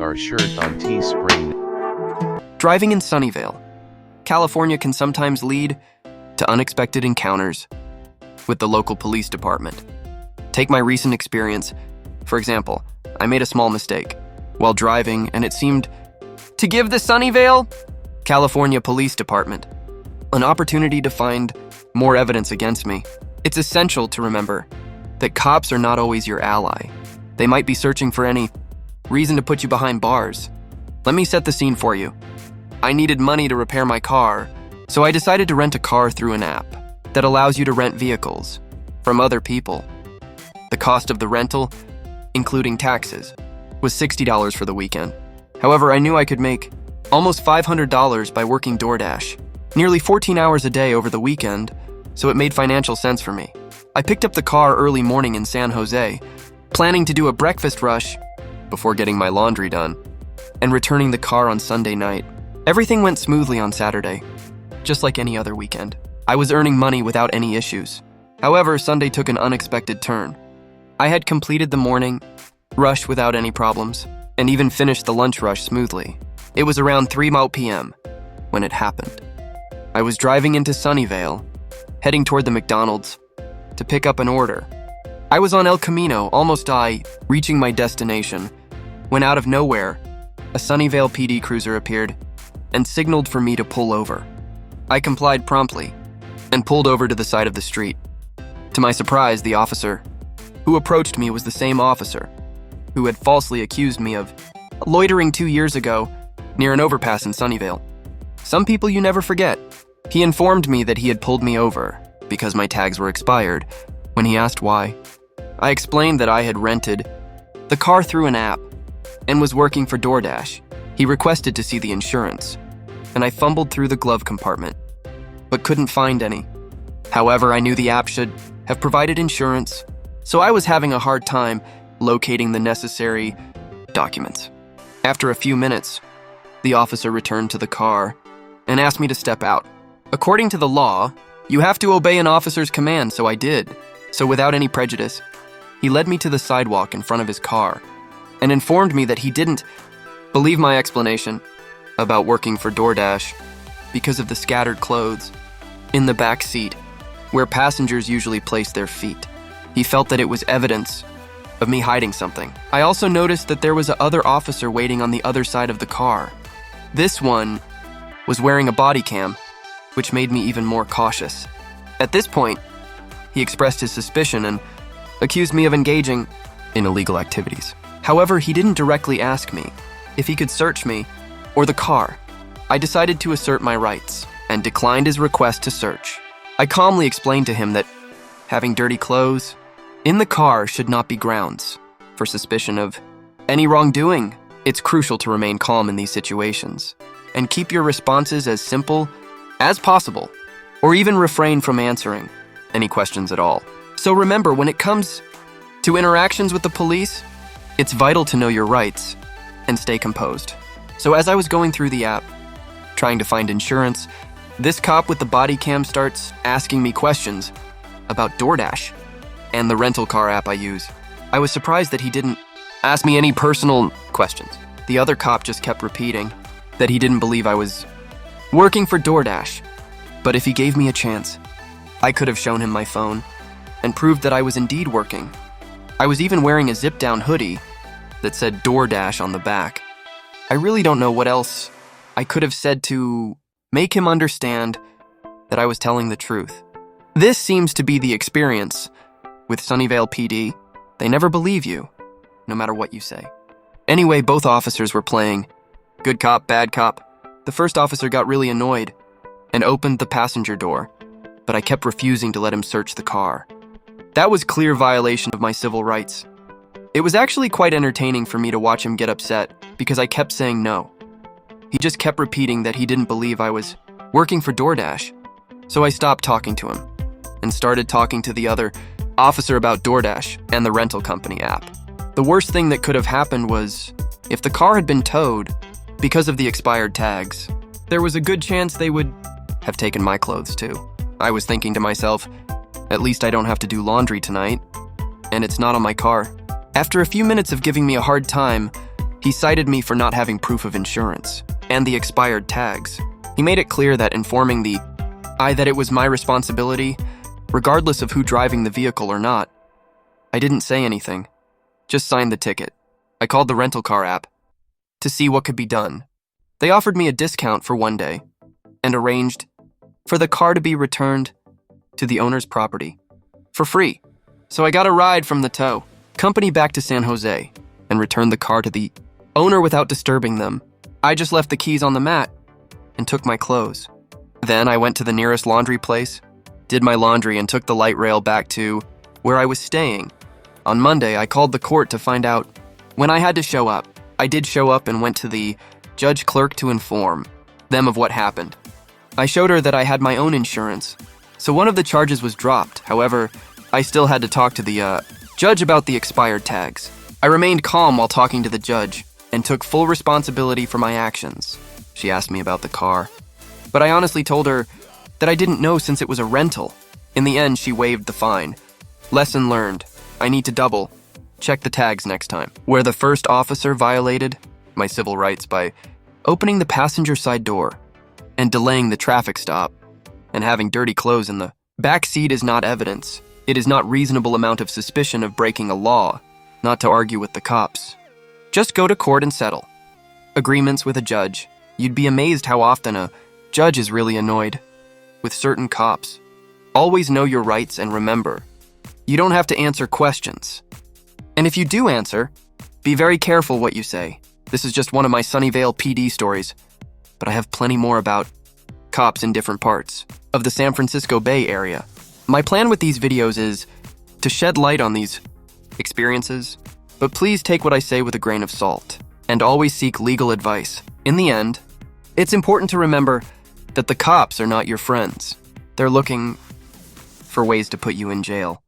our shirt on Teespring. Driving in Sunnyvale, California can sometimes lead to unexpected encounters with the local police department. Take my recent experience. For example, I made a small mistake while driving, and it seemed to give the Sunnyvale California Police Department an opportunity to find more evidence against me. It's essential to remember that cops are not always your ally. They might be searching for any reason to put you behind bars. Let me set the scene for you. I needed money to repair my car, so I decided to rent a car through an app that allows you to rent vehicles from other people. The cost of the rental, including taxes, was $60 for the weekend. However, I knew I could make almost $500 by working DoorDash, nearly 14 hours a day over the weekend, so it made financial sense for me. I picked up the car early morning in San Jose, planning to do a breakfast rush before getting my laundry done, and returning the car on Sunday night. Everything went smoothly on Saturday, just like any other weekend. I was earning money without any issues. However, Sunday took an unexpected turn. I had completed the morning rush without any problems, and even finished the lunch rush smoothly. It was around 3 p.m. when it happened. I was driving into Sunnyvale, heading toward the McDonald's to pick up an order. I was on El Camino, almost reaching my destination, when out of nowhere, a Sunnyvale PD cruiser appeared and signaled for me to pull over. I complied promptly and pulled over to the side of the street. To my surprise, the officer who approached me was the same officer who had falsely accused me of loitering 2 years ago near an overpass in Sunnyvale. Some people you never forget. He informed me that he had pulled me over because my tags were expired. When he asked why, I explained that I had rented the car through an app and was working for DoorDash. He requested to see the insurance, and I fumbled through the glove compartment, but couldn't find any. However, I knew the app should have provided insurance, so I was having a hard time locating the necessary documents. After a few minutes, the officer returned to the car and asked me to step out. According to the law, you have to obey an officer's command, so I did. So without any prejudice, he led me to the sidewalk in front of his car and informed me that he didn't believe my explanation about working for DoorDash because of the scattered clothes in the back seat where passengers usually place their feet. He felt that it was evidence of me hiding something. I also noticed that there was another officer waiting on the other side of the car. This one was wearing a body cam, which made me even more cautious. At this point, he expressed his suspicion and accused me of engaging in illegal activities. However, he didn't directly ask me if he could search me or the car. I decided to assert my rights and declined his request to search. I calmly explained to him that having dirty clothes in the car should not be grounds for suspicion of any wrongdoing. It's crucial to remain calm in these situations and keep your responses as simple as possible, or even refrain from answering any questions at all. So remember, when it comes to interactions with the police, it's vital to know your rights and stay composed. So as I was going through the app, trying to find insurance, this cop with the body cam starts asking me questions about DoorDash and the rental car app I use. I was surprised that he didn't ask me any personal questions. The other cop just kept repeating that he didn't believe I was working for DoorDash, but if he gave me a chance, I could have shown him my phone and proved that I was indeed working. I was even wearing a zip-down hoodie that said DoorDash on the back. I really don't know what else I could have said to make him understand that I was telling the truth. This seems to be the experience with Sunnyvale PD. They never believe you, no matter what you say. Anyway, both officers were playing good cop, bad cop. The first officer got really annoyed and opened the passenger door, but I kept refusing to let him search the car. That was clear violation of my civil rights. It was actually quite entertaining for me to watch him get upset because I kept saying no. He just kept repeating that he didn't believe I was working for DoorDash. So I stopped talking to him and started talking to the other officer about DoorDash and the rental company app. The worst thing that could have happened was if the car had been towed because of the expired tags, there was a good chance they would have taken my clothes too. I was thinking to myself, at least I don't have to do laundry tonight, and it's not on my car. After a few minutes of giving me a hard time, He cited me for not having proof of insurance and the expired tags. He made it clear that informing that it was my responsibility, regardless of who driving the vehicle or not. I didn't say anything, just signed the ticket. I called the rental car app to see what could be done. They offered me a discount for 1 day and arranged for the car to be returned to the owner's property for free. So I got a ride from the tow company back to San Jose and returned the car to the owner without disturbing them. I just left the keys on the mat and took my clothes. Then I went to the nearest laundry place, did my laundry, and took the light rail back to where I was staying. On Monday, I called the court to find out when I had to show up. I did show up and went to the judge clerk to inform them of what happened. I showed her that I had my own insurance, so one of the charges was dropped. However, I still had to talk to the judge about the expired tags. I remained calm while talking to the judge and took full responsibility for my actions. She asked me about the car, but I honestly told her that I didn't know since it was a rental. In the end, she waived the fine. Lesson learned. I need to double check the tags next time. Where the first officer violated my civil rights by opening the passenger side door and delaying the traffic stop and having dirty clothes in the back seat is not evidence. It is not reasonable amount of suspicion of breaking a law, not to argue with the cops. Just go to court and settle. Agreements with a judge. You'd be amazed how often a judge is really annoyed with certain cops. Always know your rights and remember, you don't have to answer questions. And if you do answer, be very careful what you say. This is just one of my Sunnyvale PD stories, but I have plenty more about cops in different parts of the San Francisco Bay Area. My plan with these videos is to shed light on these experiences, but please take what I say with a grain of salt and always seek legal advice. In the end, it's important to remember that the cops are not your friends. They're looking for ways to put you in jail.